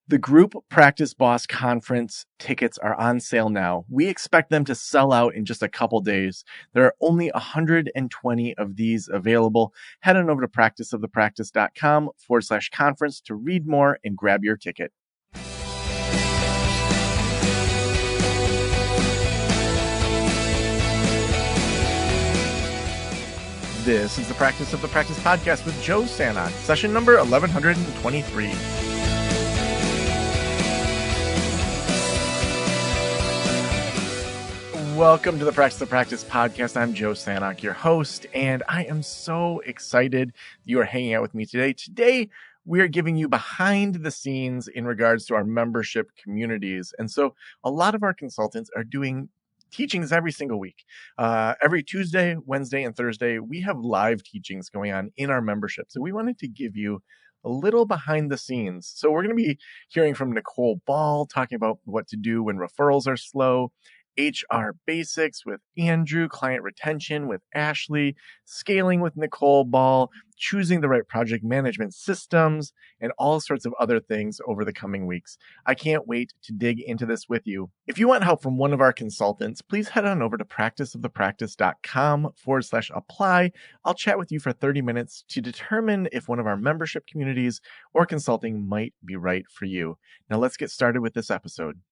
The Group Practice Boss Conference tickets are on sale now. We expect them to sell out in just a couple days. There are only 120 of these available. Head on over to practiceofthepractice.com/conference to read more and grab your ticket. This is the Practice of the Practice podcast with Joe Sanok, session number 1123. Welcome to the Practice of the Practice podcast. I'm Joe Sanok, your host, and I am so excited you are hanging out with me today. Today, we are giving you behind the scenes in regards to our membership communities. And so a lot of our consultants are doing teachings every single week. Every Tuesday, Wednesday, and Thursday, we have live teachings going on in our membership. So we wanted to give you a little behind the scenes. So we're going to be hearing from Nicole Ball, talking about what to do when referrals are slow, HR basics with Andrew, client retention with Ashley, scaling with Nicole Ball, choosing the right project management systems, and all sorts of other things over the coming weeks. I can't wait to dig into this with you. If you want help from one of our consultants, please head on over to practiceofthepractice.com/apply. I'll chat with you for 30 minutes to determine if one of our membership communities or consulting might be right for you. Now let's get started with this episode.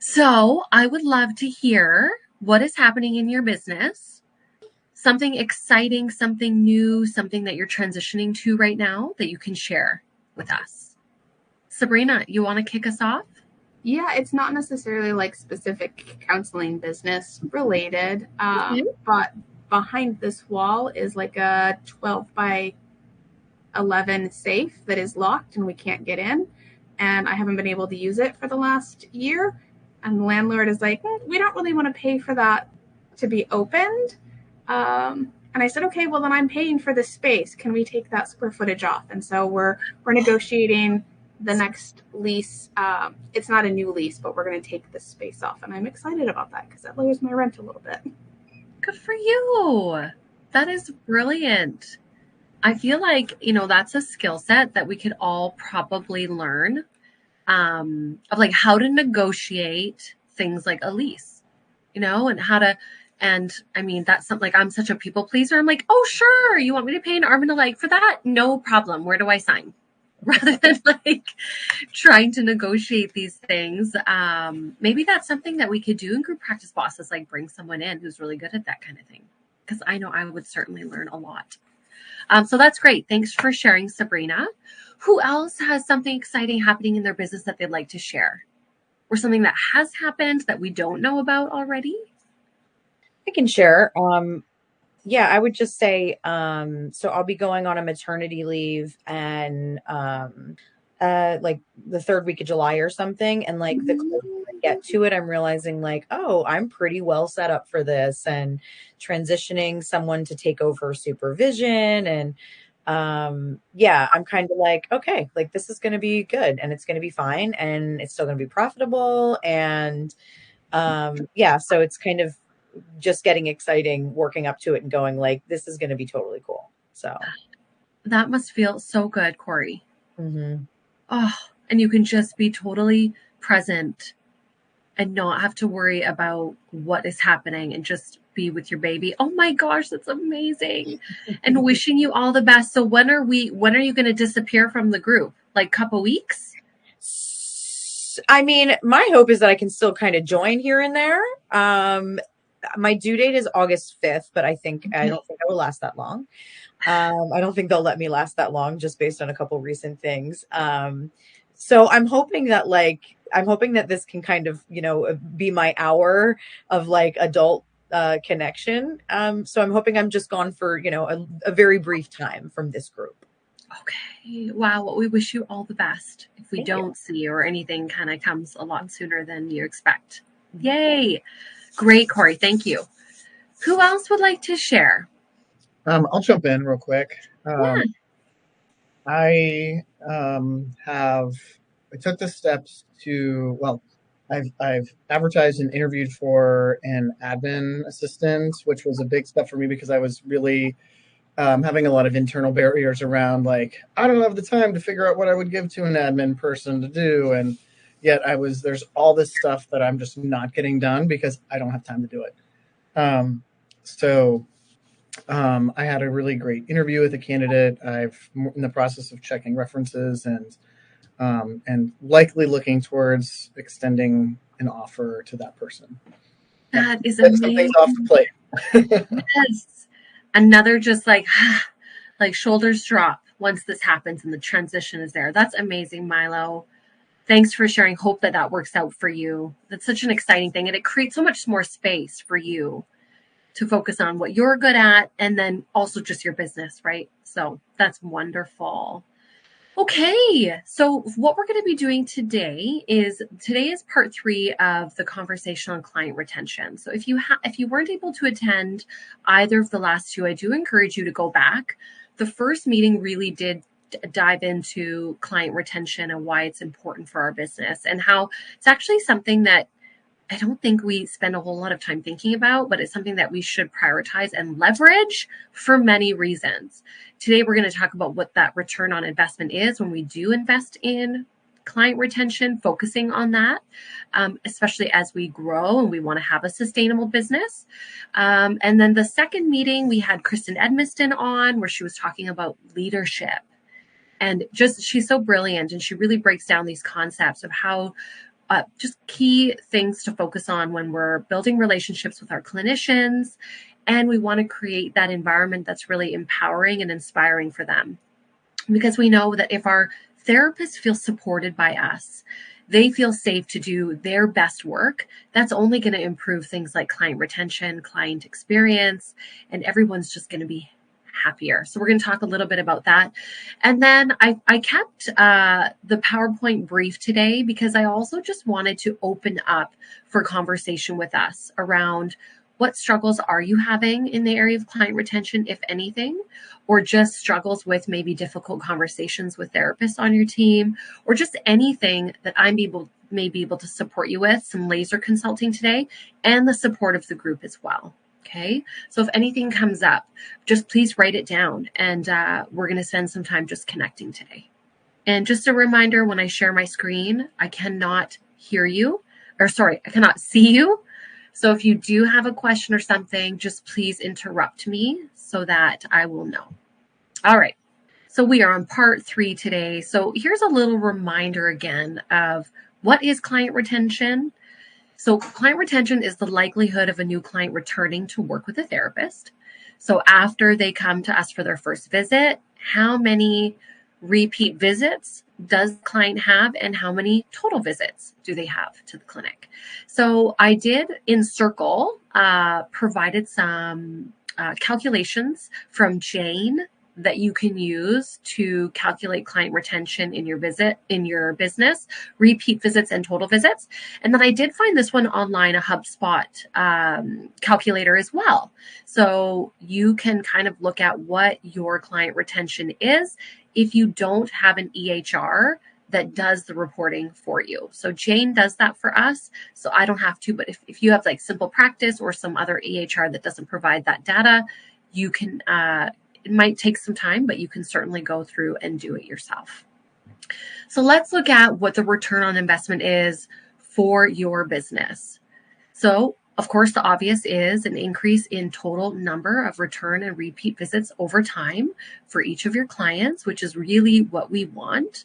So I would love to hear what is happening in your business, something exciting, something new, something that you're transitioning to right now that you can share with us. Sabrina, you want to kick us off? Yeah, it's not necessarily like specific counseling business related, but behind this wall is like a 12 by 11 safe that is locked and we can't get in. And I haven't been able to use it for the last year. And the landlord is like, we don't really want to pay for that to be opened. And I said, okay, well, then I'm paying for this space. Can we take that square footage off? And so we're negotiating the next lease. It's not a new lease, but we're going to take this space off. And I'm excited about that because that lowers my rent a little bit. Good for you. That is brilliant. I feel like, that's a skill set that we could all probably learn. Of like how to negotiate things like a lease, and I mean, that's something like I'm such a people pleaser. I'm like, oh, sure. You want me to pay an arm and a leg for that? No problem. Where do I sign? Rather than like trying to negotiate these things. Maybe that's something that we could do in Group Practice Bosses, like bring someone in who's really good at that kind of thing. Because I know I would certainly learn a lot. So that's great. Thanks for sharing, Sabrina. Who else has something exciting happening in their business that they'd like to share? Or something that has happened that we don't know about already? I can share. I would just say, so I'll be going on a maternity leave and like the third week of July or something. And like the closer I get to it, I'm realizing like, oh, I'm pretty well set up for this, and transitioning someone to take over supervision. And I'm kind of like, okay, like this is going to be good and it's going to be fine and it's still going to be profitable. And so it's kind of just getting exciting, working up to it and going like, this is going to be totally cool. So that must feel so good, Corey. Mm-hmm. Oh, and you can just be totally present and not have to worry about what is happening and just be with your baby. Oh my gosh, that's amazing. And wishing you all the best. So when are you going to disappear from the group? Like couple weeks? I mean, my hope is that I can still kind of join here and there. My due date is August 5th, but I don't think I will last that long. I don't think they'll let me last that long just based on a couple recent things. So I'm hoping that this can kind of, be my hour of like adult connection. So I'm hoping I'm just gone for, a very brief time from this group. Okay. Wow. Well, we wish you all the best. If we don't see or anything kind of comes a lot sooner than you expect. Yay. Great, Corey. Thank you. Who else would like to share? I'll jump in real quick. Yeah. I took the steps I've advertised and interviewed for an admin assistant, which was a big step for me because I was really having a lot of internal barriers around, like, I don't have the time to figure out what I would give to an admin person to do. And yet there's all this stuff that I'm just not getting done because I don't have time to do it. I had a really great interview with a candidate. I'm in the process of checking references and likely looking towards extending an offer to that person. That is That's amazing. some things off the plate. Yes. Another just like shoulders drop once this happens and the transition is there. That's amazing, Milo. Thanks for sharing. Hope that works out for you. That's such an exciting thing. And it creates so much more space for you to focus on what you're good at and then also just your business, right? So that's wonderful. Okay, so what we're going to be doing today is part 3 of the conversation on client retention. So if you weren't able to attend either of the last 2, I do encourage you to go back. The first meeting really did dive into client retention and why it's important for our business and how it's actually something that I don't think we spend a whole lot of time thinking about, but it's something that we should prioritize and leverage for many reasons. Today, we're going to talk about what that return on investment is when we do invest in client retention, focusing on that, especially as we grow and we want to have a sustainable business. And then the second meeting, we had Kristen Edmiston on where she was talking about leadership. And she's so brilliant and she really breaks down these concepts of how just key things to focus on when we're building relationships with our clinicians and we want to create that environment that's really empowering and inspiring for them. Because we know that if our therapists feel supported by us, they feel safe to do their best work, that's only going to improve things like client retention, client experience, and everyone's just going to be happier. So we're going to talk a little bit about that. And then I kept the PowerPoint brief today because I also just wanted to open up for conversation with us around what struggles are you having in the area of client retention, if anything, or just struggles with maybe difficult conversations with therapists on your team, or just anything that may be able to support you with, some laser consulting today, and the support of the group as well. Okay, so if anything comes up, just please write it down and we're going to spend some time just connecting today. And just a reminder, when I share my screen, I cannot I cannot see you. So if you do have a question or something, just please interrupt me so that I will know. All right, so we are on part 3 today. So here's a little reminder again of what is client retention. So client retention is the likelihood of a new client returning to work with a therapist. So after they come to us for their first visit, how many repeat visits does the client have and how many total visits do they have to the clinic? So I did in Circle, provided some calculations from Jane that you can use to calculate client retention in your business, repeat visits and total visits. And then I did find this one online, a HubSpot calculator as well. So you can kind of look at what your client retention is if you don't have an EHR that does the reporting for you. So Jane does that for us. So I don't have to, but if you have like Simple Practice or some other EHR that doesn't provide that data, you can, it might take some time, but you can certainly go through and do it yourself. So let's look at what the return on investment is for your business. So of course, the obvious is an increase in total number of return and repeat visits over time for each of your clients, which is really what we want.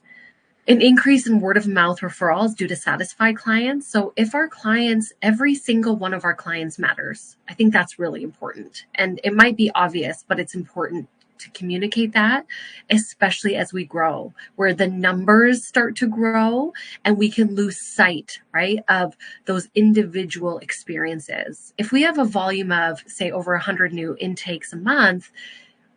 An increase in word of mouth referrals due to satisfied clients. So if our clients, every single one of our clients matters, I think that's really important. And it might be obvious, but it's important to communicate that, especially as we grow, where the numbers start to grow and we can lose sight, right, of those individual experiences. If we have a volume of, say, over 100 new intakes a month,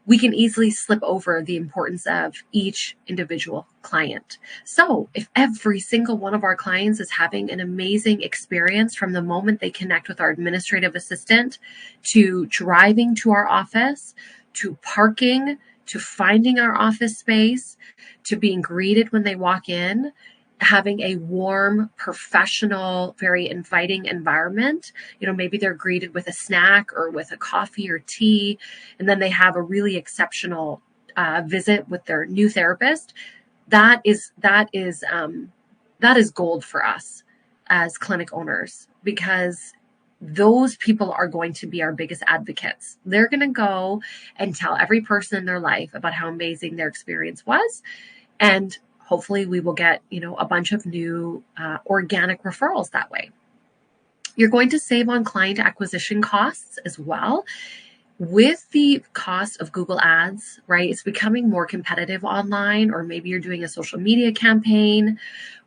we can easily slip over the importance of each individual client. So if every single one of our clients is having an amazing experience from the moment they connect with our administrative assistant to driving to our office, to parking, to finding our office space, to being greeted when they walk in, having a warm, professional, very inviting environment. Maybe they're greeted with a snack or with a coffee or tea, and then they have a really exceptional visit with their new therapist. That is gold for us as clinic owners, because those people are going to be our biggest advocates. They're going to go and tell every person in their life about how amazing their experience was. And hopefully we will get, a bunch of new organic referrals that way. You're going to save on client acquisition costs as well. With the cost of Google Ads, right? It's becoming more competitive online, or maybe you're doing a social media campaign,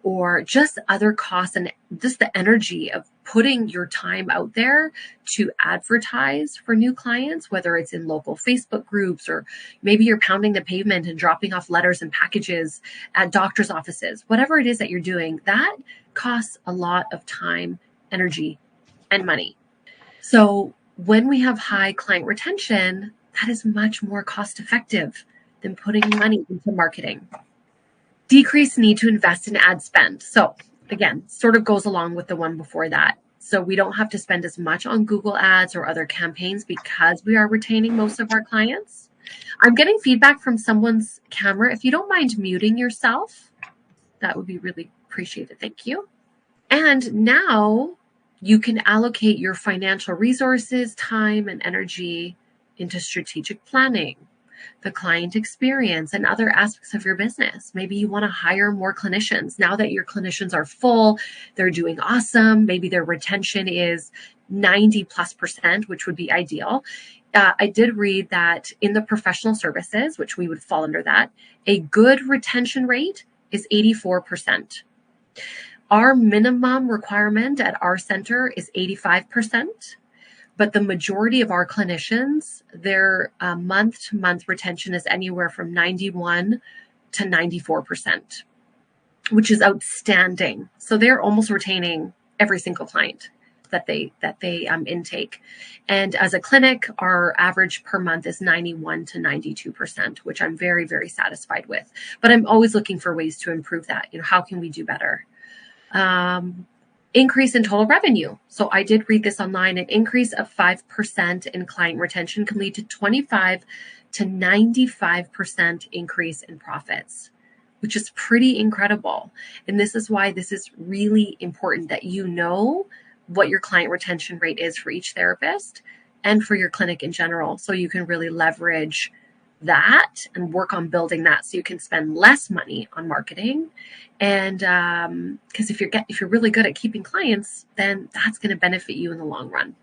or just other costs, and just the energy of putting your time out there to advertise for new clients, whether it's in local Facebook groups, or maybe you're pounding the pavement and dropping off letters and packages at doctor's offices. Whatever it is that you're doing, that costs a lot of time, energy, and money. So when we have high client retention, that is much more cost effective than putting money into marketing. Decreased need to invest in ad spend. So again, sort of goes along with the one before that. So we don't have to spend as much on Google Ads or other campaigns because we are retaining most of our clients. I'm getting feedback from someone's camera. If you don't mind muting yourself, that would be really appreciated. Thank you. And now you can allocate your financial resources, time, and energy into strategic planning, the client experience, and other aspects of your business. Maybe you want to hire more clinicians. Now that your clinicians are full, they're doing awesome. Maybe their retention is 90+%, which would be ideal. I did read that in the professional services, which we would fall under that, a good retention rate is 84%. Our minimum requirement at our center is 85%, but the majority of our clinicians, their month-to-month retention is anywhere from 91 to 94%, which is outstanding. So they're almost retaining every single client that they intake. And as a clinic, our average per month is 91 to 92%, which I'm very, very satisfied with. But I'm always looking for ways to improve that. How can we do better? Increase in total revenue. So I did read this online. An increase of 5% in client retention can lead to 25 to 95% increase in profits, which is pretty incredible. And this is why this is really important, that you know what your client retention rate is for each therapist and for your clinic in general, so you can really leverage that and work on building that so you can spend less money on marketing. And because if you're really good at keeping clients, then that's going to benefit you in the long run.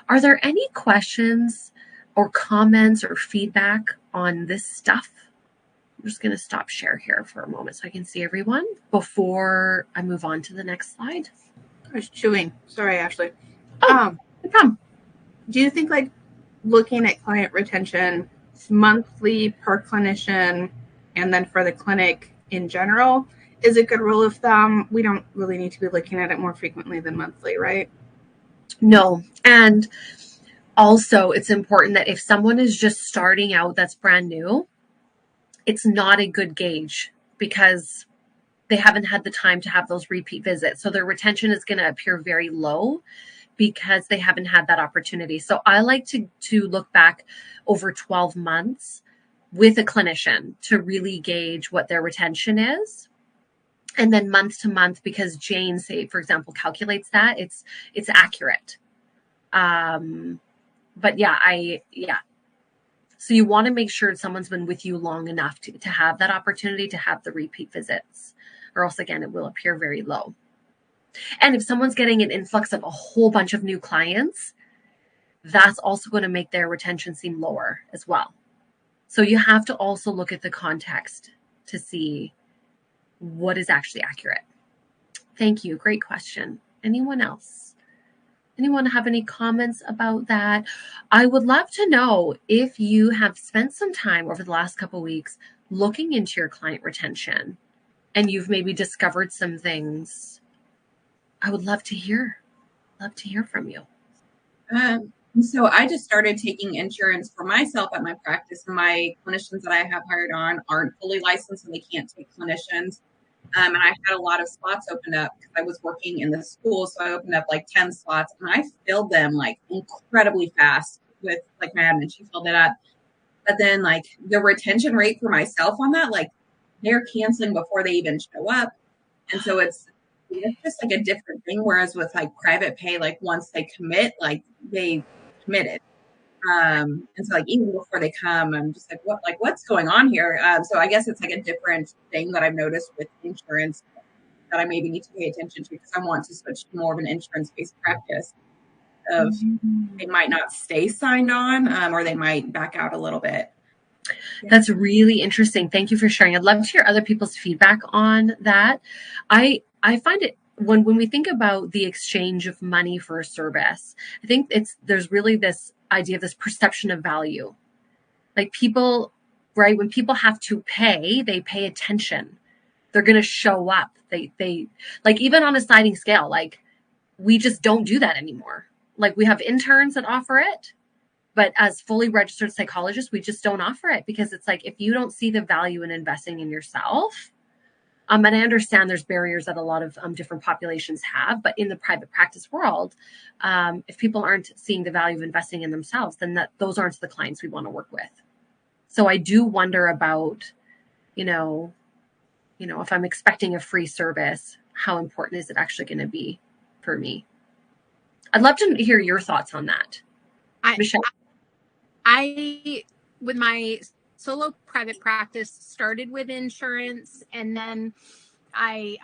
Are there any questions or comments or feedback on this stuff? I'm just going to stop share here for a moment so I can see everyone before I move on to the next slide. I was chewing. Sorry, Ashley. No problem. Do you think looking at client retention monthly per clinician and then for the clinic in general is a good rule of thumb? We don't really need to be looking at it more frequently than monthly, right? No. And also it's important that if someone is just starting out that's brand new, it's not a good gauge because they haven't had the time to have those repeat visits. So their retention is going to appear very low because they haven't had that opportunity. So I like to look back over 12 months with a clinician to really gauge what their retention is. And then month to month, because Jane, say, for example, calculates that, it's accurate. But yeah. So you want to make sure someone's been with you long enough to have that opportunity to have the repeat visits, or else again, it will appear very low. And if someone's getting an influx of a whole bunch of new clients, that's also going to make their retention seem lower as well. So you have to also look at the context to see what is actually accurate. Thank you. Great question. Anyone else? Anyone have any comments about that? I would love to know if you have spent some time over the last couple of weeks looking into your client retention and you've maybe discovered some things. I would love to hear from you. So I just started taking insurance for myself at my practice. My clinicians that I have hired on aren't fully licensed and they can't take clinicians. And I had a lot of slots opened up because I was working in the school. So I opened up like 10 slots and I filled them like incredibly fast with like my admin. She filled it up. But then like the retention rate for myself on that, like they're canceling before they even show up. And so it's just like a different thing. Whereas with like private pay, like once they commit, like they committed. And so like even before they come, I'm just like, what's going on here? So I guess it's like a different thing that I've noticed with insurance that I maybe need to pay attention to because I want to switch to more of an insurance-based practice of they might not stay signed on, or they might back out a little bit. Yeah. That's really interesting. Thank you for sharing. I'd love to hear other people's feedback on that. I find it when we think about the exchange of money for a service, I think there's really this idea of this perception of value. Like people, right? When people have to pay, they pay attention. They're going to show up. They like even on a sliding scale, like we just don't do that anymore. Like we have interns that offer it, but as fully registered psychologists, we just don't offer it because it's like if you don't see the value in investing in yourself, and I understand there's barriers that a lot of different populations have, but in the private practice world, if people aren't seeing the value of investing in themselves, then those aren't the clients we want to work with. So I do wonder about, if I'm expecting a free service, how important is it actually going to be for me? I'd love to hear your thoughts on that. Michelle? I, with my solo private practice, started with insurance, and then I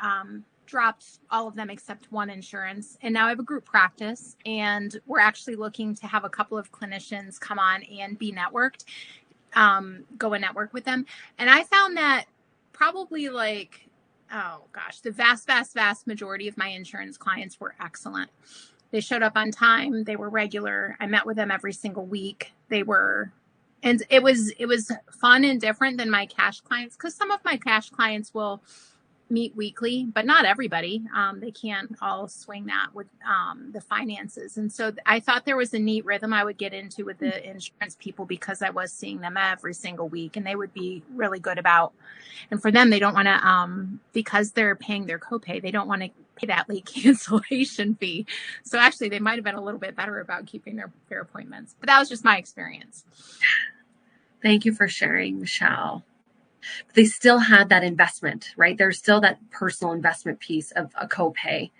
dropped all of them except one insurance. And now I have a group practice, and we're actually looking to have a couple of clinicians come on and be networked, go and network with them. And I found that probably the vast majority of my insurance clients were excellent. They showed up on time. They were regular. I met with them every single week. And it was fun and different than my cash clients because some of my cash clients will meet weekly, but not everybody. They can't all swing that with the finances. And so I thought there was a neat rhythm I would get into with the insurance people because I was seeing them every single week and they would be really good about, and for them, they don't want to, because they're paying their copay, they don't want to pay that late cancellation fee. So actually they might've been a little bit better about keeping their appointments, but that was just my experience. Thank you for sharing, Michelle. But they still had that investment, right? There's still that personal investment piece of a copay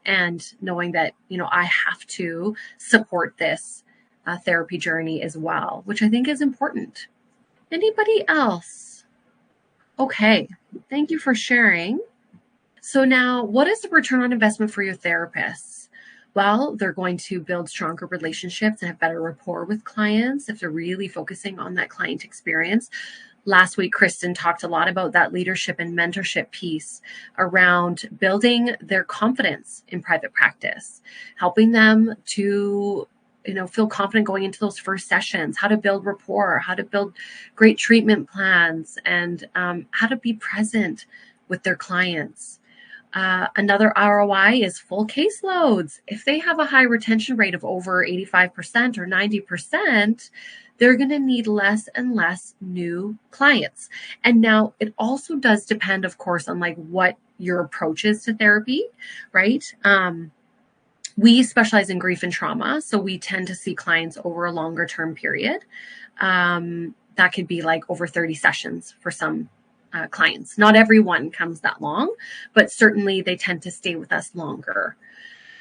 and knowing that, I have to support this therapy journey as well, which I think is important. Anybody else? Okay. Thank you for sharing. So now what is the return on investment for your therapists? Well, they're going to build stronger relationships and have better rapport with clients if they're really focusing on that client experience. Last week, Kristen talked a lot about that leadership and mentorship piece around building their confidence in private practice, helping them to, feel confident going into those first sessions, how to build rapport, how to build great treatment plans, and how to be present with their clients. Another ROI is full caseloads. If they have a high retention rate of over 85% or 90%, they're going to need less and less new clients. And now it also does depend, of course, on what your approach is to therapy, right? We specialize in grief and trauma, so we tend to see clients over a longer term period. That could be over 30 sessions for some clients. Not everyone comes that long, but certainly they tend to stay with us longer.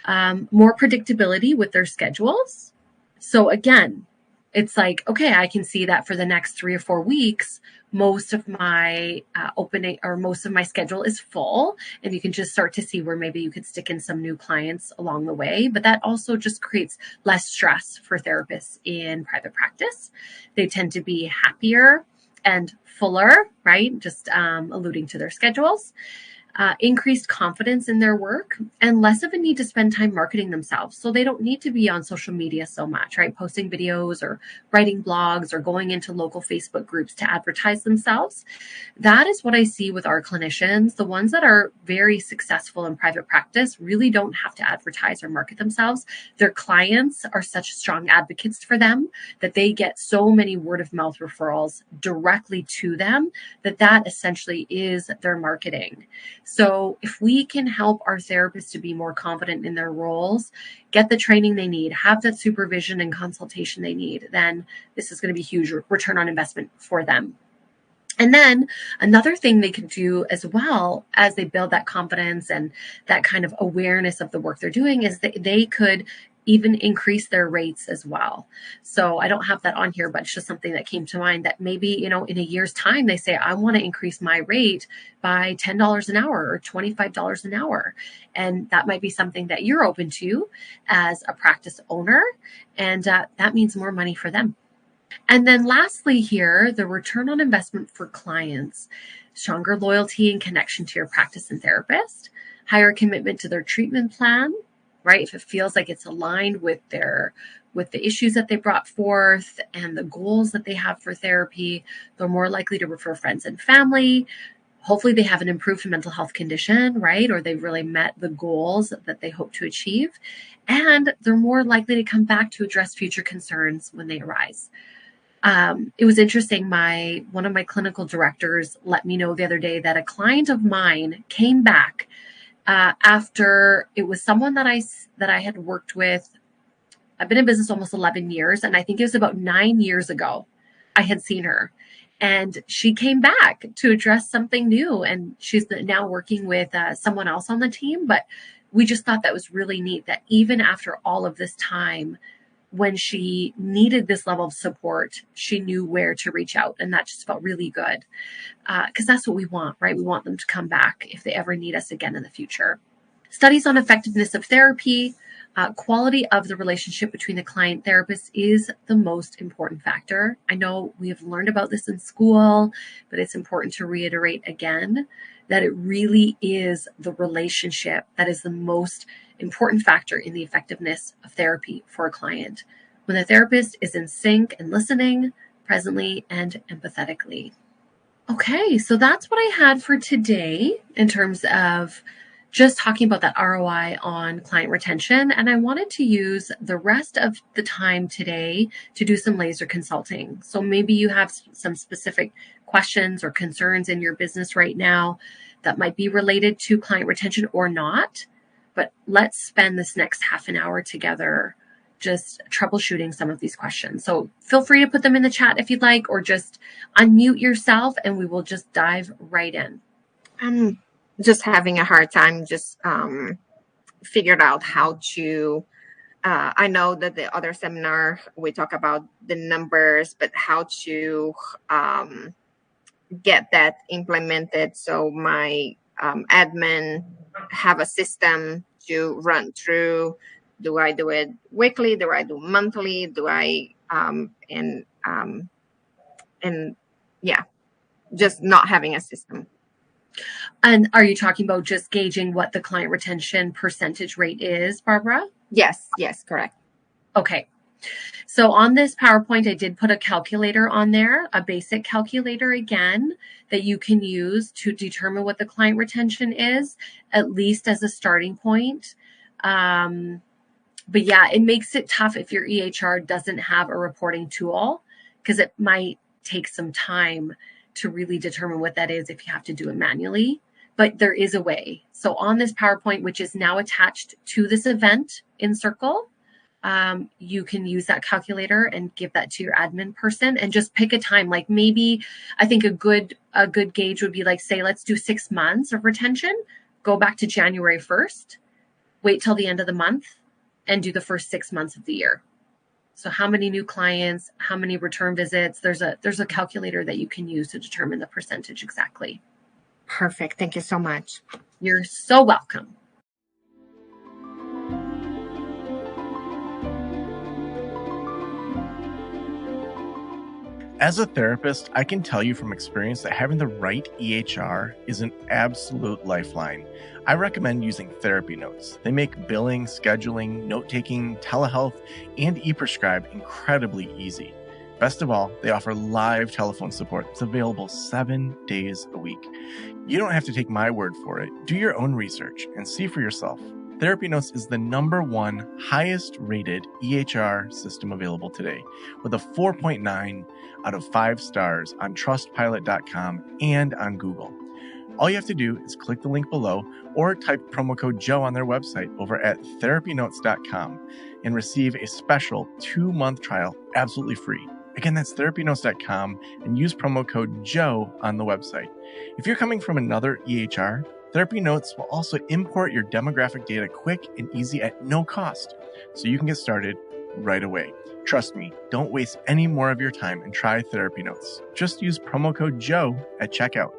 More predictability with their schedules. So again, it's okay, I can see that for the next 3 or 4 weeks, most of my most of my schedule is full, and you can just start to see where maybe you could stick in some new clients along the way. But that also just creates less stress for therapists in private practice. They tend to be happier and fuller, right? Just alluding to their schedules. Increased confidence in their work and less of a need to spend time marketing themselves. So they don't need to be on social media so much, right? Posting videos or writing blogs or going into local Facebook groups to advertise themselves. That is what I see with our clinicians. The ones that are very successful in private practice really don't have to advertise or market themselves. Their clients are such strong advocates for them that they get so many word of mouth referrals directly to them that essentially is their marketing. So if we can help our therapists to be more confident in their roles, get the training they need, have that supervision and consultation they need, then this is going to be huge return on investment for them. And then another thing they can do as well as they build that confidence and that kind of awareness of the work they're doing is that they could even increase their rates as well. So I don't have that on here, but it's just something that came to mind that maybe, in a year's time, they say, I want to increase my rate by $10 an hour or $25 an hour. And that might be something that you're open to as a practice owner. And that means more money for them. And then lastly here, the return on investment for clients, stronger loyalty and connection to your practice and therapist, higher commitment to their treatment plan, right? If it feels like it's aligned with the issues that they brought forth and the goals that they have for therapy, they're more likely to refer friends and family. Hopefully they have an improved mental health condition, right? Or they've really met the goals that they hope to achieve. And they're more likely to come back to address future concerns when they arise. It was interesting. One of my clinical directors let me know the other day that a client of mine came back after it was someone that I had worked with. I've been in business almost 11 years, and I think it was about 9 years ago I had seen her. And she came back to address something new, and she's now working with someone else on the team. But we just thought that was really neat that even after all of this time, when she needed this level of support, she knew where to reach out. And that just felt really good because that's what we want, right? We want them to come back if they ever need us again in the future. Studies on effectiveness of therapy, quality of the relationship between the client therapist is the most important factor. I know we have learned about this in school, but it's important to reiterate again that it really is the relationship that is the most important factor in the effectiveness of therapy for a client. When the therapist is in sync and listening presently and empathetically. Okay, so that's what I had for today in terms of just talking about that ROI on client retention. And I wanted to use the rest of the time today to do some laser consulting. So maybe you have some specific questions or concerns in your business right now that might be related to client retention or not. But let's spend this next half an hour together just troubleshooting some of these questions. So feel free to put them in the chat if you'd like, or just unmute yourself and we will just dive right in. I'm just having a hard time just figured out how to, I know that the other seminar, we talk about the numbers, but how to get that implemented so my admin have a system to run through. Do I do it weekly? Do I do monthly? Do I and yeah, just not having a system. And are you talking about just gauging what the client retention percentage rate is, Barbara? Yes, correct. Okay. So on this PowerPoint, I did put a calculator on there, a basic calculator again, that you can use to determine what the client retention is, at least as a starting point. But yeah, it makes it tough if your EHR doesn't have a reporting tool, because it might take some time to really determine what that is if you have to do it manually. But there is a way. So on this PowerPoint, which is now attached to this event in Circle, you can use that calculator and give that to your admin person and just pick a time. Like maybe I think a good gauge would be like, say, let's do 6 months of retention, go back to January 1st, wait till the end of the month and do the first 6 months of the year. So how many new clients, how many return visits, there's a calculator that you can use to determine the percentage exactly. Perfect. Thank you so much. You're so welcome. As a therapist, I can tell you from experience that having the right EHR is an absolute lifeline. I recommend using Therapy Notes. They make billing, scheduling, note-taking, telehealth, and e-prescribe incredibly easy. Best of all, they offer live telephone support that's available 7 days a week. You don't have to take my word for it. Do your own research and see for yourself. Therapy Notes is the #1 highest rated EHR system available today, with a 4.9 out of 5 stars on trustpilot.com and on Google. All you have to do is click the link below or type promo code Joe on their website over at therapynotes.com and receive a special 2-month trial absolutely free. Again, that's therapynotes.com and use promo code Joe on the website. If you're coming from another EHR, Therapy Notes will also import your demographic data quick and easy at no cost, so you can get started right away. Trust me, don't waste any more of your time and try Therapy Notes. Just use promo code Joe at checkout.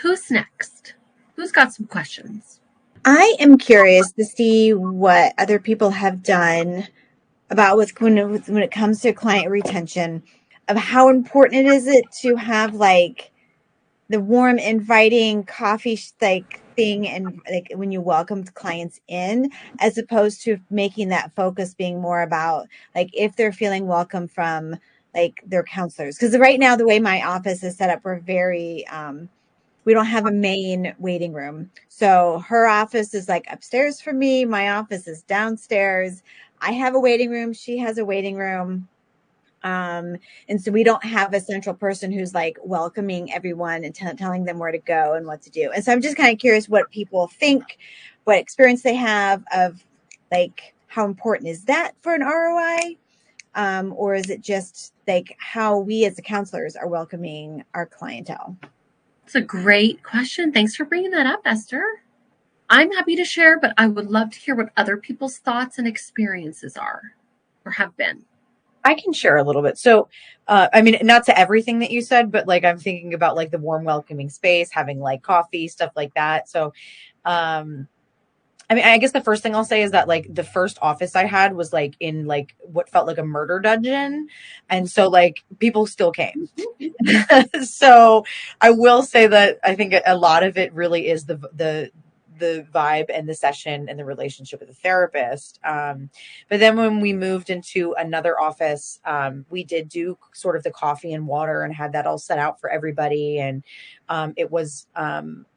Who's next? Who's got some questions? I am curious to see what other people have done about when it comes to client retention, of how important is it to have like the warm, inviting coffee thing, and like when you welcome clients in, as opposed to making that focus being more about like if they're feeling welcome from like their counselors. Because right now, the way my office is set up, we're very we don't have a main waiting room. So her office is like upstairs for me. My office is downstairs. I have a waiting room. She has a waiting room. And so we don't have a central person who's like welcoming everyone and telling them where to go and what to do. And so I'm just kind of curious what people think, what experience they have of like, how important is that for an ROI? Or is it just like how we as the counselors are welcoming our clientele? It's a great question. Thanks for bringing that up, Esther. I'm happy to share, but I would love to hear what other people's thoughts and experiences are or have been. I can share a little bit. So, I mean, not to everything that you said, but like I'm thinking about like the warm, welcoming space, having like coffee, stuff like that. So, I mean, I guess the first thing I'll say is that like the first office I had was like in like what felt like a murder dungeon. And so like people still came. So I will say that I think a lot of it really is the vibe and the session and the relationship with the therapist. But then when we moved into another office, we did do sort of the coffee and water and had that all set out for everybody. And it was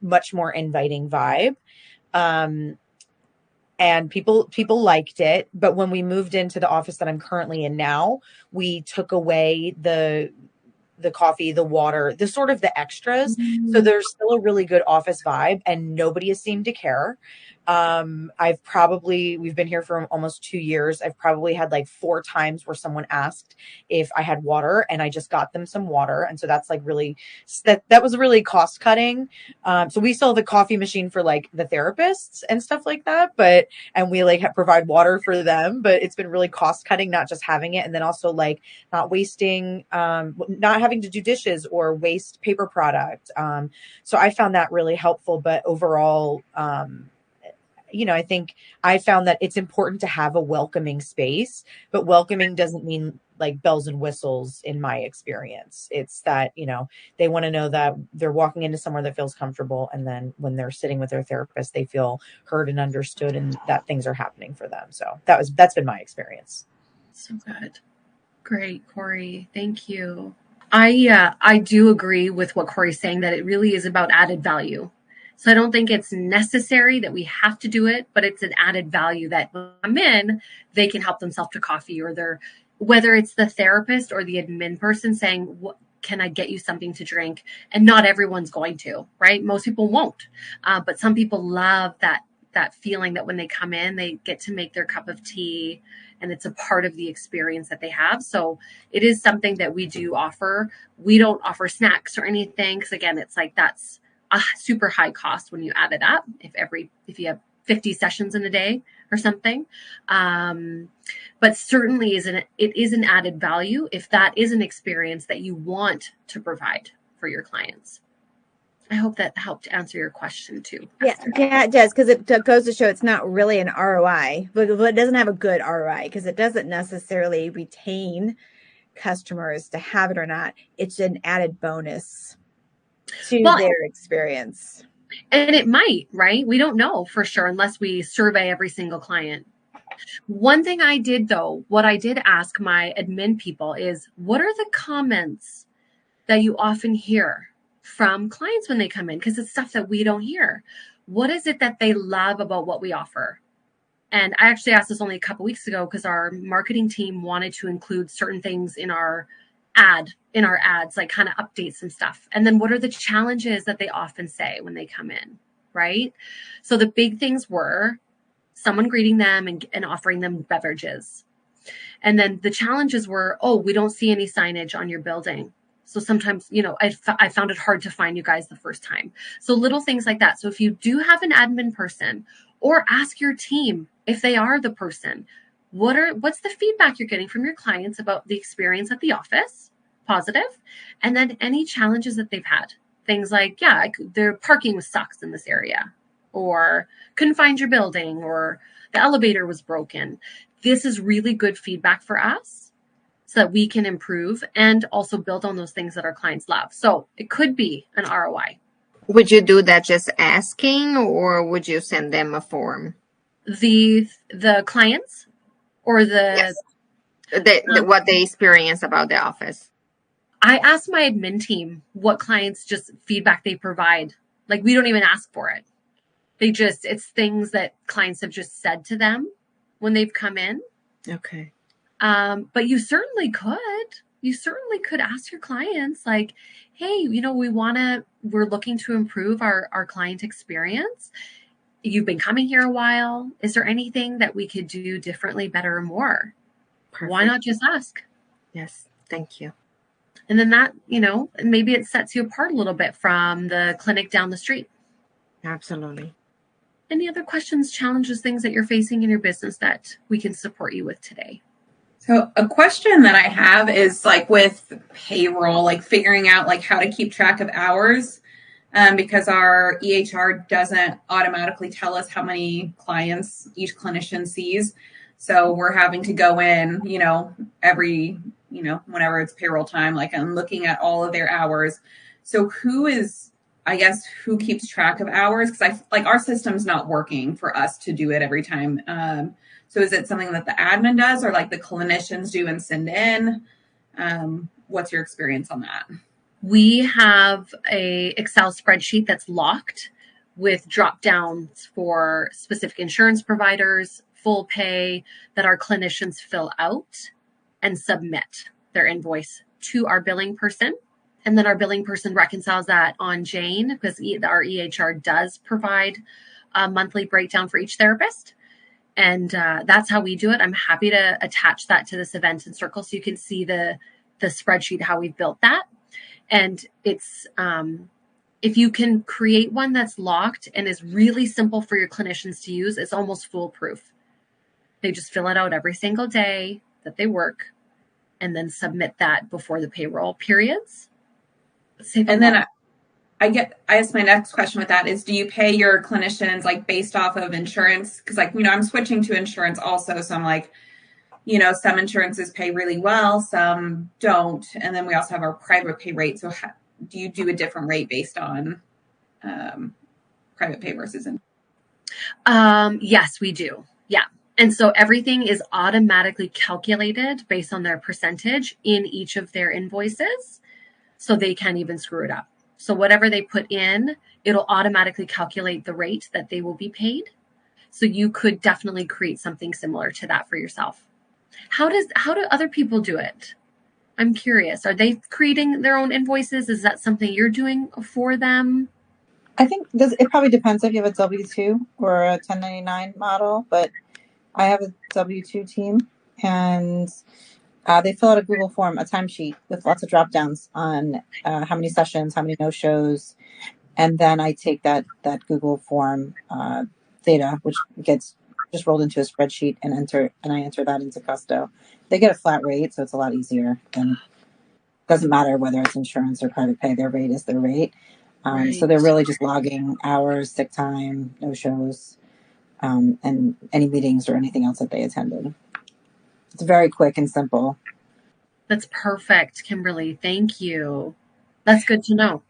much more inviting vibe. And people liked it. But when we moved into the office that I'm currently in now, we took away the coffee, the water, the sort of the extras. Mm-hmm. So there's still a really good office vibe and nobody has seemed to care. We've been here for almost 2 years. I've probably had like 4 times where someone asked if I had water and I just got them some water. And so that's like really, that was really cost cutting. So we still have the coffee machine for like the therapists and stuff like that, and we like provide water for them, but it's been really cost cutting, not just having it. And then also like not wasting, not having to do dishes or waste paper product. So I found that really helpful, but overall, I think I found that it's important to have a welcoming space, but welcoming doesn't mean like bells and whistles in my experience. It's that, they want to know that they're walking into somewhere that feels comfortable. And then when they're sitting with their therapist, they feel heard and understood and that things are happening for them. So that's been my experience. So good. Great, Corey. Thank you. I do agree with what Corey's saying, that it really is about added value. So I don't think it's necessary that we have to do it, but it's an added value that when I'm in, they can help themselves to coffee, or whether it's the therapist or the admin person saying, can I get you something to drink? And not everyone's going to, right? Most people won't. But some people love that feeling that when they come in, they get to make their cup of tea and it's a part of the experience that they have. So it is something that we do offer. We don't offer snacks or anything, because again, it's like that's a super high cost when you add it up, if you have 50 sessions in a day or something. But certainly it is an added value if that is an experience that you want to provide for your clients. I hope that helped answer your question too. Esther. Yeah, it does, because it goes to show it's not really an ROI, but it doesn't have a good ROI because it doesn't necessarily retain customers to have it or not. It's an added bonus to their experience. And it might, right? We don't know for sure unless we survey every single client. One thing I did though, what I did ask my admin people is, what are the comments that you often hear from clients when they come in? Because it's stuff that we don't hear. What is it that they love about what we offer? And I actually asked this only a couple weeks ago because our marketing team wanted to include certain things in our add in our ads, like kind of update some stuff. And then what are the challenges that they often say when they come in, right? So the big things were someone greeting them and offering them beverages. And then the challenges were, oh, we don't see any signage on your building. So sometimes, I found it hard to find you guys the first time. So little things like that. So if you do have an admin person, or ask your team if they are the person, what's the feedback you're getting from your clients about the experience at the office, positive, and then any challenges that they've had. Things like, their parking sucks in this area, or couldn't find your building, or the elevator was broken. This is really good feedback for us so that we can improve and also build on those things that our clients love. So it could be an ROI. Would you do that just asking, or would you send them a form? The clients, or yes. What they experience about the office? I ask my admin team what clients just feedback they provide. Like, we don't even ask for it. It's things that clients have just said to them when they've come in. Okay. But you certainly could. You certainly could ask your clients, like, hey, we're looking to improve our client experience. You've been coming here a while. Is there anything that we could do differently, better, or more? Perfect. Why not just ask? Yes. Thank you. And then that, maybe it sets you apart a little bit from the clinic down the street. Absolutely. Any other questions, challenges, things that you're facing in your business that we can support you with today? So a question that I have is like with payroll, like figuring out like how to keep track of hours, because our EHR doesn't automatically tell us how many clients each clinician sees. So we're having to go in, every, whenever it's payroll time, like I'm looking at all of their hours. So who keeps track of hours? Because our system's not working for us to do it every time. So is it something that the admin does, or like the clinicians do and send in? What's your experience on that? We have a Excel spreadsheet that's locked with drop downs for specific insurance providers, full pay, that our clinicians fill out and submit their invoice to our billing person. And then our billing person reconciles that on Jane, because our EHR does provide a monthly breakdown for each therapist. And that's how we do it. I'm happy to attach that to this event in Circle so you can see the spreadsheet, how we've built that. And it's if you can create one that's locked and is really simple for your clinicians to use, it's almost foolproof. They just fill it out every single day that they work and then submit that before the payroll periods. And then I guess my next question with that is, do you pay your clinicians like based off of insurance? Because I'm switching to insurance also. So I'm like, some insurances pay really well, some don't. And then we also have our private pay rate. So do you do a different rate based on private pay versus? Yes, we do. Yeah. And so everything is automatically calculated based on their percentage in each of their invoices. So they can't even screw it up. So whatever they put in, it'll automatically calculate the rate that they will be paid. So you could definitely create something similar to that for yourself. How do other people do it? I'm curious. Are they creating their own invoices? Is that something you're doing for them? I think it probably depends if you have a W-2 or a 1099 model, but I have a W-2 team, and they fill out a Google form, a timesheet with lots of drop downs on how many sessions, how many no-shows. And then I take that Google form data, which gets just rolled into a spreadsheet, and I enter that into Custo. They get a flat rate, so it's a lot easier. And doesn't matter whether it's insurance or private pay, their rate is their rate. Right. So they're really just logging hours, sick time, no-shows, and any meetings or anything else that they attended. It's very quick and simple. That's perfect, Kimberly. Thank you. That's good to know.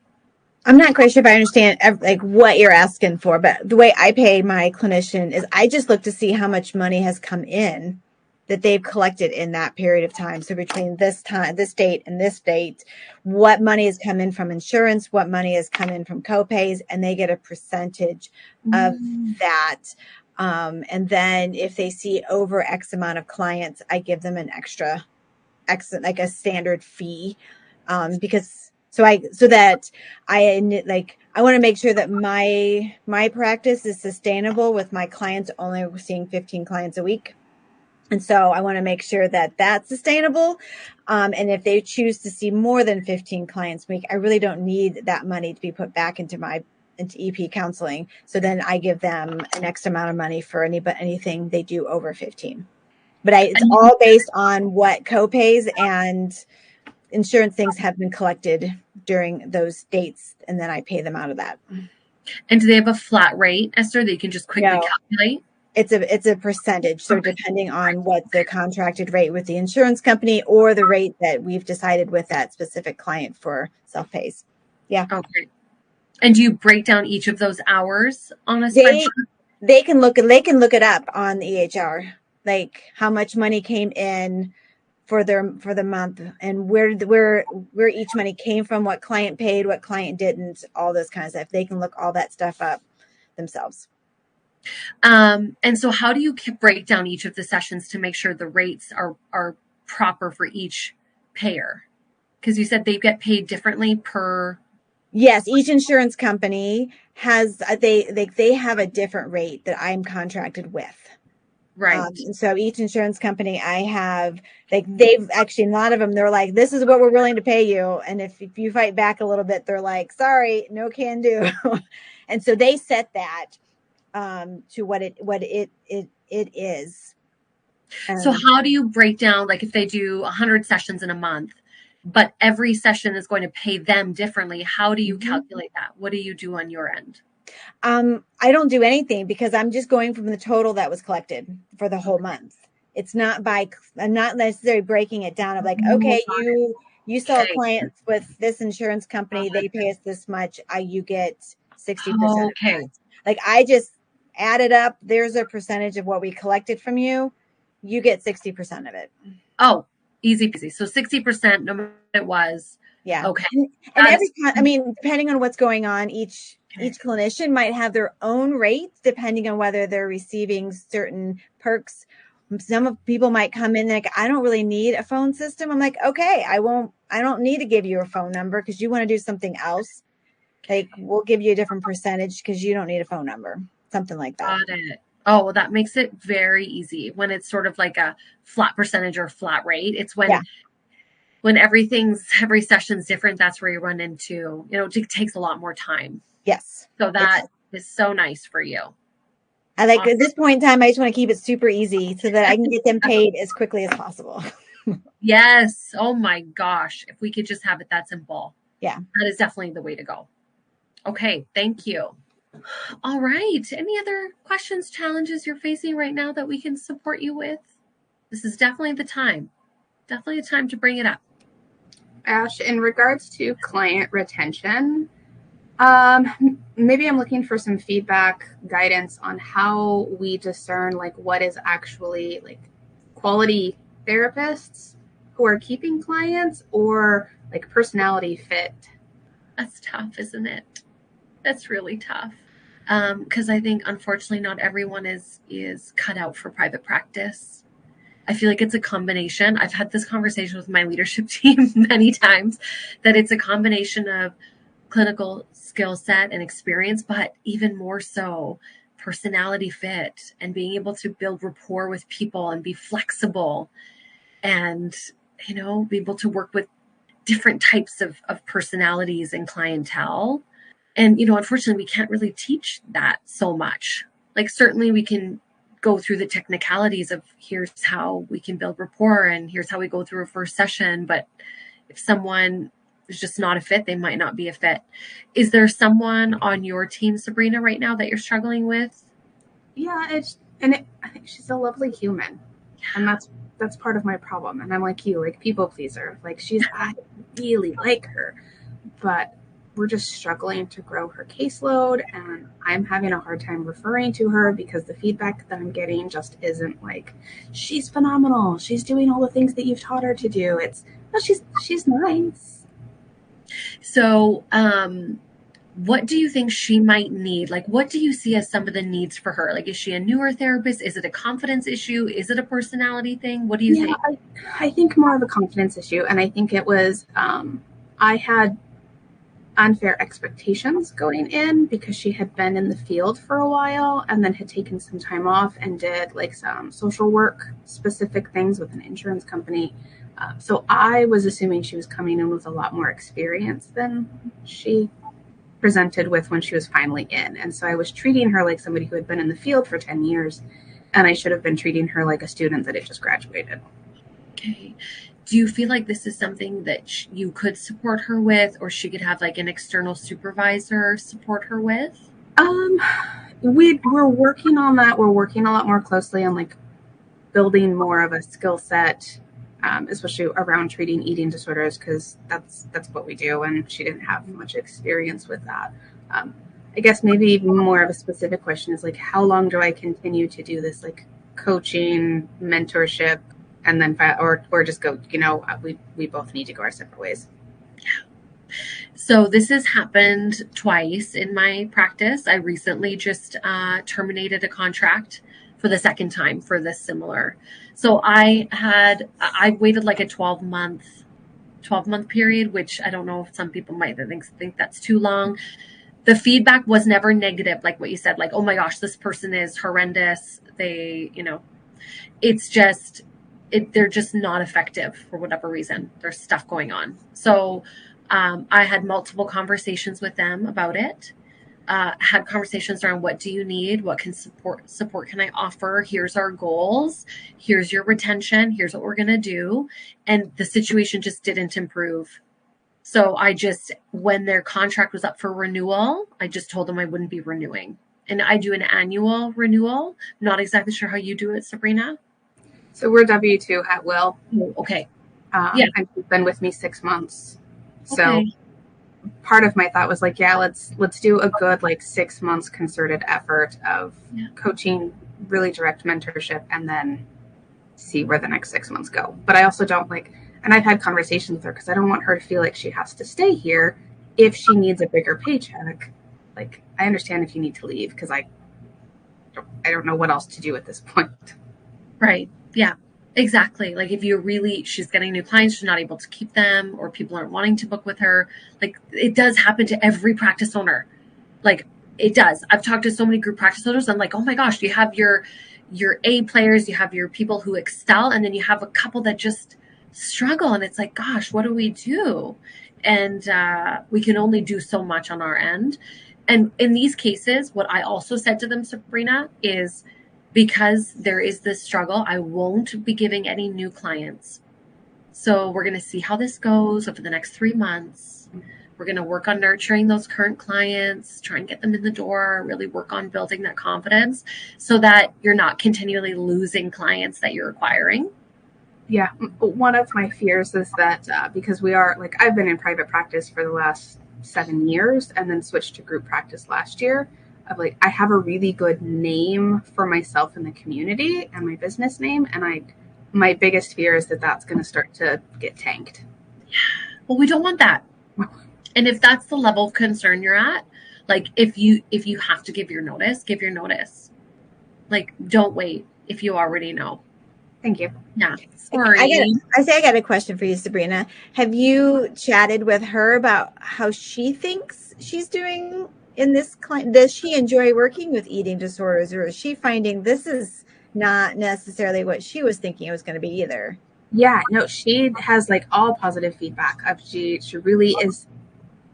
I'm not quite sure if I understand like what you're asking for, but the way I pay my clinician is I just look to see how much money has come in that they've collected in that period of time. So between this date and this date, what money has come in from insurance, what money has come in from copays, and they get a percentage of that. And then if they see over X amount of clients, I give them an extra like a standard fee, because I want to make sure that my practice is sustainable with my clients only seeing 15 clients a week. And so I want to make sure that that's sustainable. And if they choose to see more than 15 clients a week, I really don't need that money to be put back into EP counseling. So then I give them an X amount of money for anything they do over 15. But it's all based on what copays and insurance things have been collected during those dates. And then I pay them out of that. And do they have a flat rate, Esther, that you can just quickly calculate? It's a percentage. So depending on what the contracted rate with the insurance company or the rate that we've decided with that specific client for self-pays. Yeah. Okay. And do you break down each of those hours on a spreadsheet? They can look it up on the EHR, like how much money came in for the month and where each money came from, what client paid, what client didn't, all those kinds of stuff. They can look all that stuff up themselves. And so how do you break down each of the sessions to make sure the rates are proper for each payer? Because you said they get paid differently per. Yes, each insurance company has they have a different rate that I'm contracted with. Right. So each insurance company I have, they've actually, a lot of them, they're like, this is what we're willing to pay you. And if you fight back a little bit, they're like, sorry, no can do. And so they set that to what it is. So how do you break down, like if they do 100 sessions in a month, but every session is going to pay them differently? How do you calculate that? What do you do on your end? I don't do anything because I'm just going from the total that was collected for the whole month. It's not I'm not necessarily breaking it down of like, okay, you saw clients with this insurance company, they pay us this much, you get 60%. Okay. Like I just added up, there's a percentage of what we collected from you. You get 60% of it. Oh, easy peasy. So 60%, no matter what it was. Yeah. Okay. And every time, I mean, depending on what's going on, each clinician might have their own rates depending on whether they're receiving certain perks. Some people might come in like, I don't really need a phone system. I'm like, okay, I don't need to give you a phone number because you want to do something else. Like we'll give you a different percentage because you don't need a phone number. Something like that. Got it. Oh, well, that makes it very easy when it's sort of like a flat percentage or flat rate. It's when every session's different, that's where you run into, it takes a lot more time. Yes. So that is so nice for you. I like at this point in time, I just want to keep it super easy so that I can get them paid as quickly as possible. Yes. Oh my gosh. If we could just have it that simple. Yeah. That is definitely the way to go. Okay. Thank you. All right. Any other questions, challenges you're facing right now that we can support you with? This is definitely the time. Definitely a time to bring it up. Ash, in regards to client retention, maybe I'm looking for some feedback, guidance on how we discern like what is actually like quality therapists who are keeping clients or like personality fit. That's tough, isn't it? That's really tough. Because I think unfortunately not everyone is cut out for private practice. I feel like it's a combination. I've had this conversation with my leadership team many times that it's a combination of clinical skill set and experience, but even more so personality fit and being able to build rapport with people and be flexible and, be able to work with different types of personalities and clientele. And, unfortunately, we can't really teach that so much. Like, certainly we can go through the technicalities of here's how we can build rapport and here's how we go through a first session. But if someone is just not a fit, they might not be a fit. Is there someone on your team, Sabrina, right now that you're struggling with? Yeah, I think she's a lovely human. And that's part of my problem. And I'm like you, like people pleaser. Like I really like her, but we're just struggling to grow her caseload, and I'm having a hard time referring to her because the feedback that I'm getting just isn't like, she's phenomenal, she's doing all the things that you've taught her to do. It's, well, she's nice. So what do you think she might need? Like, what do you see as some of the needs for her? Like, is she a newer therapist? Is it a confidence issue? Is it a personality thing? What do you think? I think more of a confidence issue. And I think it was, I had unfair expectations going in because she had been in the field for a while and then had taken some time off and did like some social work specific things with an insurance company. So I was assuming she was coming in with a lot more experience than she presented with when she was finally in. And so I was treating her like somebody who had been in the field for 10 years, and I should have been treating her like a student that had just graduated. Okay. Do you feel like this is something that you could support her with, or she could have like an external supervisor support her with? We're working on that. We're working a lot more closely on like building more of a skill set, especially around treating eating disorders, because that's what we do, and she didn't have much experience with that. I guess maybe even more of a specific question is like, how long do I continue to do this like coaching, mentorship, and then or just go, we both need to go our separate ways. So this has happened twice in my practice. I recently just terminated a contract for the second time for this similar. So I waited like a 12-month period, which I don't know if some people might think that's too long. The feedback was never negative, like what you said, like, oh my gosh, this person is horrendous. It's just, they're just not effective for whatever reason. There's stuff going on. So I had multiple conversations with them about it. Had conversations around what do you need? What can support can I offer? Here's our goals. Here's your retention. Here's what we're going to do. And the situation just didn't improve. So when their contract was up for renewal, I just told them I wouldn't be renewing. And I do an annual renewal. Not exactly sure how you do it, Sabrina. So we're W-2 at will. Okay. And she's been with me 6 months. So part of my thought was like, let's do a good like 6 months concerted effort of coaching, really direct mentorship, and then see where the next 6 months go. But I also don't and I've had conversations with her because I don't want her to feel like she has to stay here if she needs a bigger paycheck. Like, I understand if you need to leave because I don't know what else to do at this point. Right. Yeah, exactly. Like if she's getting new clients, she's not able to keep them, or people aren't wanting to book with her. Like it does happen to every practice owner. Like it does. I've talked to so many group practice owners. I'm like, oh my gosh, you have your A players, you have your people who excel, and then you have a couple that just struggle. And it's like, gosh, what do we do? And we can only do so much on our end. And in these cases, what I also said to them, Sabrina, is because there is this struggle, I won't be giving any new clients. So we're going to see how this goes over the next 3 months. We're going to work on nurturing those current clients, try and get them in the door, really work on building that confidence so that you're not continually losing clients that you're acquiring. Yeah. One of my fears is that because we are I've been in private practice for the last 7 years and then switched to group practice last year. I have a really good name for myself in the community and my business name. And my biggest fear is that that's going to start to get tanked. Well, we don't want that. And if that's the level of concern you're at, like if you have to give your notice, give your notice. Like, don't wait if you already know. Thank you. Yeah. Sorry. I got a question for you, Sabrina. Have you chatted with her about how she thinks she's doing in this client? Does she enjoy working with eating disorders, or is she finding this is not necessarily what she was thinking it was going to be either? Yeah, no, she has all positive feedback. She really is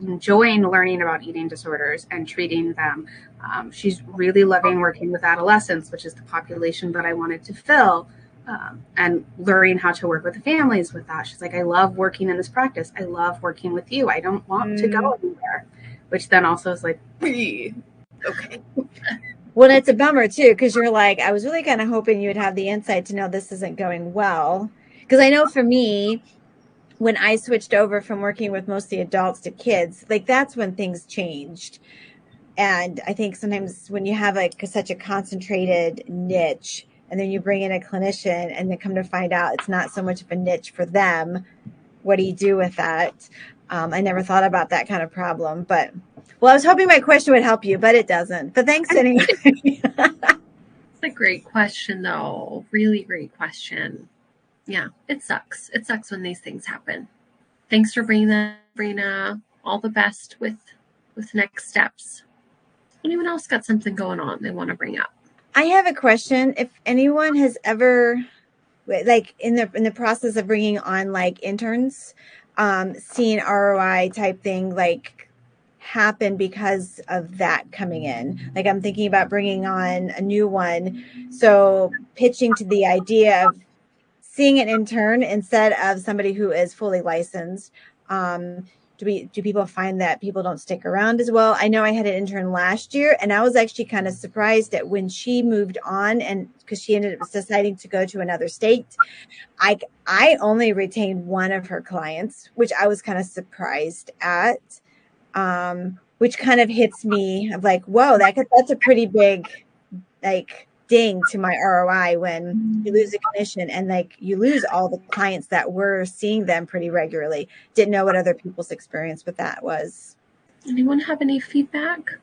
enjoying learning about eating disorders and treating them. She's really loving working with adolescents, which is the population that I wanted to fill, and learning how to work with the families with that. She's like, I love working in this practice. I love working with you. I don't want to go anywhere. Which then also is like, okay. Well, it's a bummer too, because you're like, I was really kind of hoping you would have the insight to know this isn't going well. Because I know for me, when I switched over from working with mostly adults to kids, that's when things changed. And I think sometimes when you have such a concentrated niche, and then you bring in a clinician and then come to find out it's not so much of a niche for them, what do you do with that? I never thought about that kind of problem, but well, I was hoping my question would help you, but it doesn't. But thanks anyway. It's a great question, though. Really great question. Yeah, it sucks. It sucks when these things happen. Thanks for bringing that, Sabrina. All the best with next steps. Anyone else got something going on they want to bring up? I have a question. If anyone has ever, like in the process of bringing on like interns, seen ROI type thing like happen because of that coming in. Like I'm thinking about bringing on a new one, so pitching to the idea of seeing an intern instead of somebody who is fully licensed. Do people find that people don't stick around as well? I know I had an intern last year, and I was actually kind of surprised at when she moved on, and because she ended up deciding to go to another state. I only retained one of her clients, which I was kind of surprised at, which kind of hits me of like, whoa, that's a pretty big like ding to my ROI when you lose a commission and like you lose all the clients that were seeing them pretty regularly. Didn't know what other people's experience with that was. Anyone have any feedback?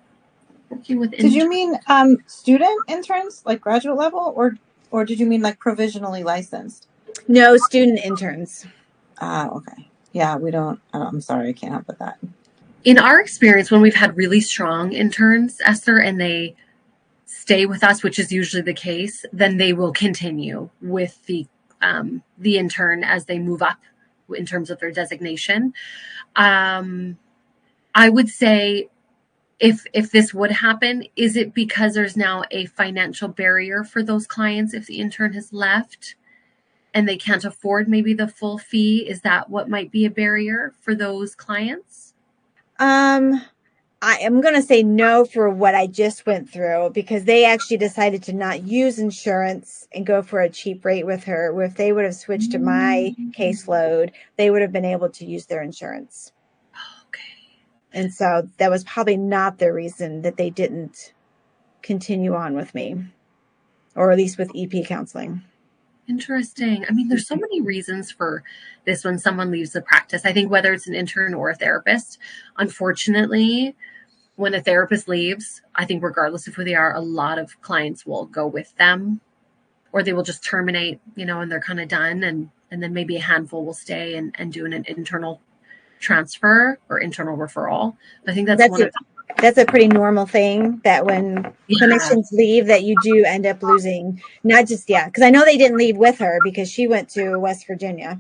Working with Did you mean student interns, like graduate level, or did you mean like provisionally licensed? No, student interns. Okay. Yeah, I'm sorry, I can't help with that. In our experience, when we've had really strong interns, Esther, and they stay with us, which is usually the case, then they will continue with the intern as they move up in terms of their designation. I would say if this would happen, is it because there's now a financial barrier for those clients if the intern has left and they can't afford maybe the full fee? Is that what might be a barrier for those clients? I am going to say no for what I just went through, because they actually decided to not use insurance and go for a cheap rate with her. Where if they would have switched to my caseload, they would have been able to use their insurance. Okay. And so that was probably not the reason that they didn't continue on with me, or at least with EP counseling. Interesting. I mean, there's so many reasons for this when someone leaves the practice. I think whether it's an intern or a therapist, unfortunately, when a therapist leaves, I think regardless of who they are, a lot of clients will go with them, or they will just terminate, and they're kind of done. And then maybe a handful will stay and do an internal transfer or internal referral. I think that's a pretty normal thing, that when clinicians leave, that you do end up losing, not just, because I know they didn't leave with her because she went to West Virginia.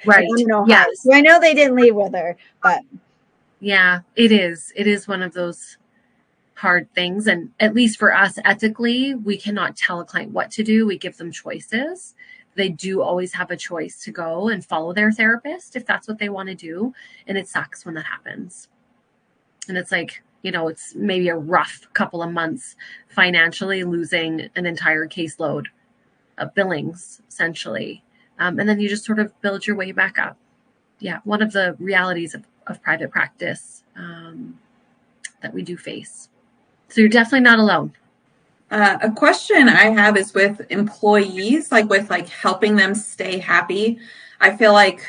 Right. Yes. So I know they didn't leave with her, but. Yeah, it is. It is one of those hard things. And at least for us, ethically, we cannot tell a client what to do. We give them choices. They do always have a choice to go and follow their therapist if that's what they want to do. And it sucks when that happens. And it's like, it's maybe a rough couple of months financially, losing an entire caseload of billings, essentially. And then you just sort of build your way back up. Yeah, one of the realities of private practice that we do face. So you're definitely not alone. A question I have is with employees, like with like helping them stay happy. I feel like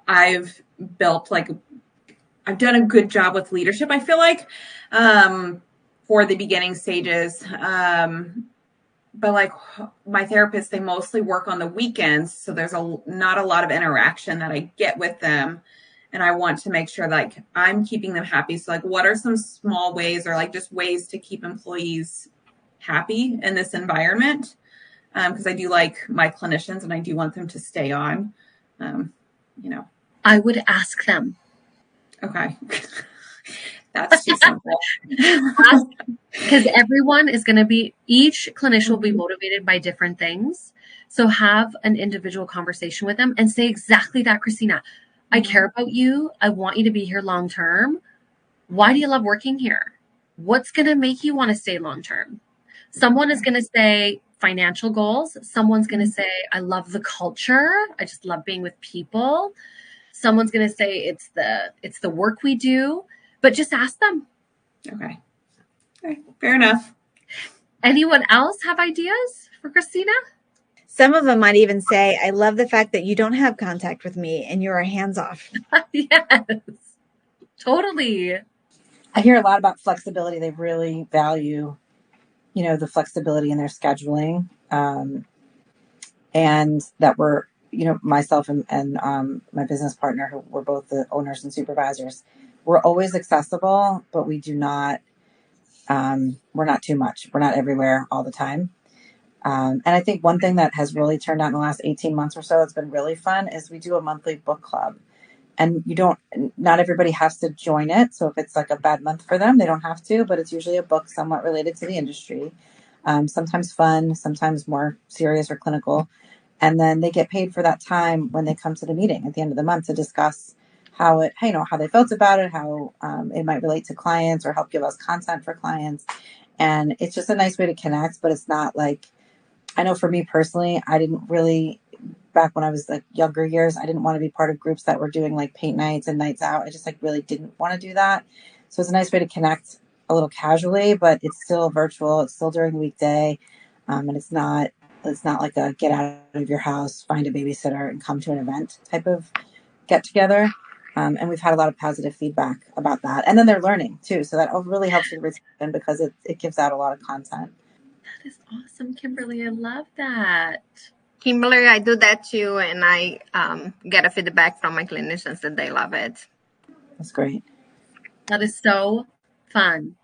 I've done a good job with leadership, I feel like, for the beginning stages. But like my therapists, they mostly work on the weekends. So there's not a lot of interaction that I get with them. And I want to make sure like I'm keeping them happy. So like, what are some small ways or like just ways to keep employees happy in this environment? Because I do like my clinicians and I do want them to stay on, I would ask them. Okay. That's too simple. Because everyone is going to be, each clinician will be motivated by different things. So have an individual conversation with them and say exactly that, Christina. I care about you. I want you to be here long term. Why do you love working here? What's going to make you want to stay long term? Someone is going to say financial goals. Someone's going to say, I love the culture. I just love being with people. Someone's going to say it's the work we do, but just ask them. Okay. Fair enough. Anyone else have ideas for Christina? Some of them might even say, I love the fact that you don't have contact with me and you're hands off. Yes, totally. I hear a lot about flexibility. They really value, the flexibility in their scheduling. And that we're, myself and my business partner, who we're both the owners and supervisors, we're always accessible, but we do not, we're not too much. We're not everywhere all the time. And I think one thing that has really turned out in the last 18 months or so, it's been really fun, is we do a monthly book club. And not everybody has to join it. So if it's like a bad month for them, they don't have to, but it's usually a book somewhat related to the industry. Sometimes fun, sometimes more serious or clinical. And then they get paid for that time when they come to the meeting at the end of the month to discuss how they felt about it, how it might relate to clients or help give us content for clients. And it's just a nice way to connect, but it's not like, I know for me personally, I didn't really, back when I was like younger years, I didn't want to be part of groups that were doing like paint nights and nights out. I just like really didn't want to do that. So it's a nice way to connect a little casually, but it's still virtual. It's still during the weekday. And it's not like a get out of your house, find a babysitter and come to an event type of get together. And we've had a lot of positive feedback about that. And then they're learning too. So that really helps with retention because it gives out a lot of content. That is awesome, Kimberly. I love that. Kimberly, I do that too, and I get a feedback from my clinicians that they love it. That's great. That is so fun.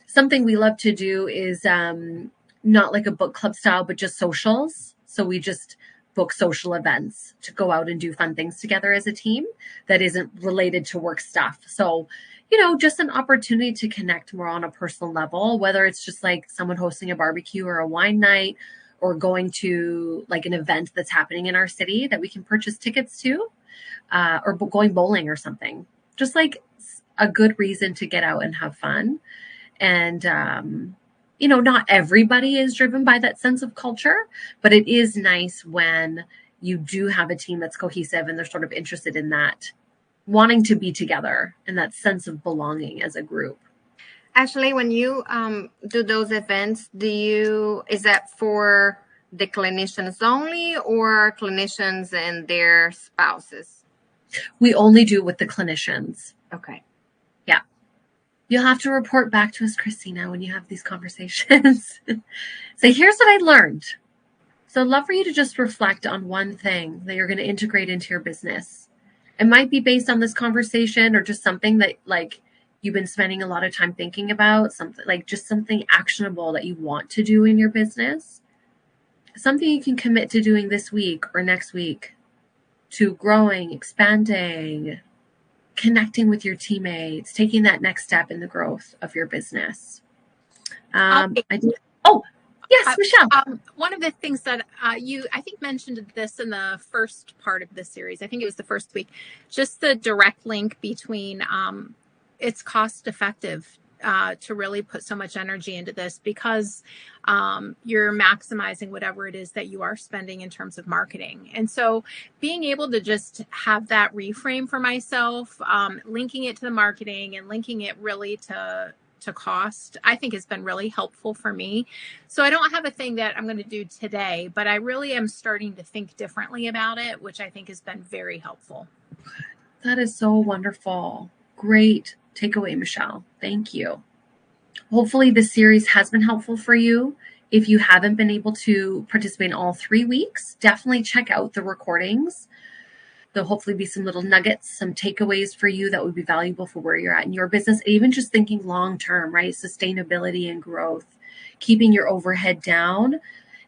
Something we love to do is not like a book club style, but just socials. So we just book social events to go out and do fun things together as a team that isn't related to work stuff. So, just an opportunity to connect more on a personal level, whether it's just like someone hosting a barbecue or a wine night, or going to like an event that's happening in our city that we can purchase tickets to, or going bowling or something. Just like a good reason to get out and have fun. And, not everybody is driven by that sense of culture, but it is nice when you do have a team that's cohesive and they're sort of interested in that, wanting to be together and that sense of belonging as a group. Actually, when you do those events, is that for the clinicians only or clinicians and their spouses? We only do it with the clinicians. Okay. Yeah. You'll have to report back to us, Christina, when you have these conversations. Say, here's what I learned. So I'd love for you to just reflect on one thing that you're going to integrate into your business. It might be based on this conversation or just something that like you've been spending a lot of time thinking about, something actionable that you want to do in your business. Something you can commit to doing this week or next week, to growing, expanding, connecting with your teammates, taking that next step in the growth of your business. Yes, Michelle. One of the things that you, I think, mentioned this in the first part of the series. I think it was the first week. Just the direct link between it's cost effective to really put so much energy into this because you're maximizing whatever it is that you are spending in terms of marketing. And so being able to just have that reframe for myself, linking it to the marketing and linking it really to cost, I think has been really helpful for me. So I don't have a thing that I'm going to do today, but I really am starting to think differently about it, which I think has been very helpful. That is so wonderful. Great takeaway, Michelle. Thank you. Hopefully this series has been helpful for you. If you haven't been able to participate in all 3 weeks, definitely check out the recordings. There'll hopefully be some little nuggets, some takeaways for you that would be valuable for where you're at in your business, even just thinking long-term, right? Sustainability and growth, keeping your overhead down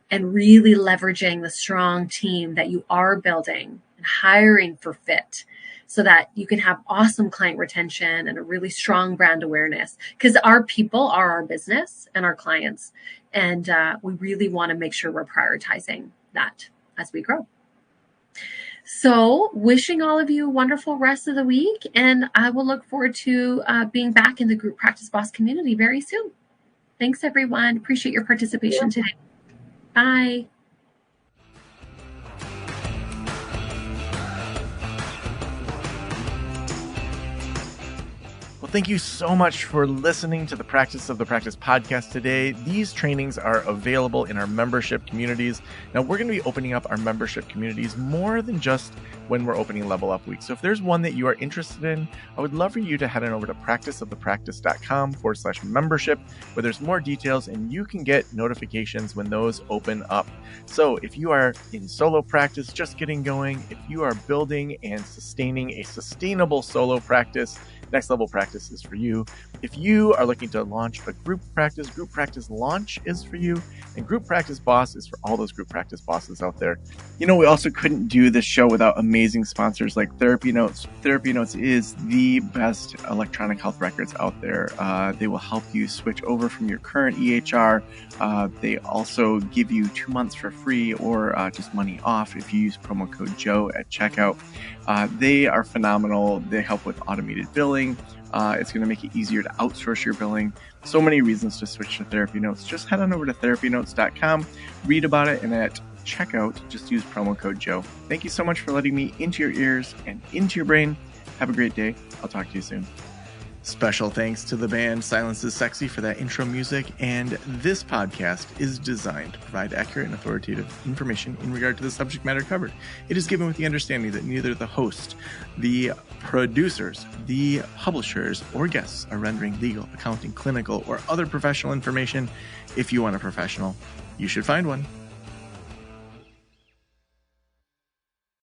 and really leveraging the strong team that you are building and hiring for fit so that you can have awesome client retention and a really strong brand awareness, because our people are our business and our clients. And we really want to make sure we're prioritizing that as we grow. So wishing all of you a wonderful rest of the week. And I will look forward to being back in the Group Practice Boss community very soon. Thanks, everyone. Appreciate your participation today. Bye. Well, thank you so much for listening to the Practice of the Practice podcast today. These trainings are available in our membership communities. Now, we're going to be opening up our membership communities more than just when we're opening Level Up Week. So if there's one that you are interested in, I would love for you to head on over to practiceofthepractice.com/membership, where there's more details and you can get notifications when those open up. So if you are in solo practice, just getting going, if you are building and sustaining a sustainable solo practice, Next Level Practice is for you. If you are looking to launch a group practice launch is for you. And Group Practice Boss is for all those group practice bosses out there. You know, we also couldn't do this show without amazing sponsors like Therapy Notes. Therapy Notes is the best electronic health records out there. They will help you switch over from your current EHR. They also give you 2 months for free or just money off if you use promo code Joe at checkout. They are phenomenal. They help with automated billing. It's going to make it easier to outsource your billing. So many reasons to switch to Therapy Notes. Just head on over to therapynotes.com, read about it, and at checkout, just use promo code Joe. Thank you so much for letting me into your ears and into your brain. Have a great day. I'll talk to you soon. Special thanks to the band Silence is Sexy for that intro music, and this podcast is designed to provide accurate and authoritative information in regard to the subject matter covered. It is given with the understanding that neither the host, the producers, the publishers, or guests are rendering legal, accounting, clinical, or other professional information. If you want a professional, you should find one.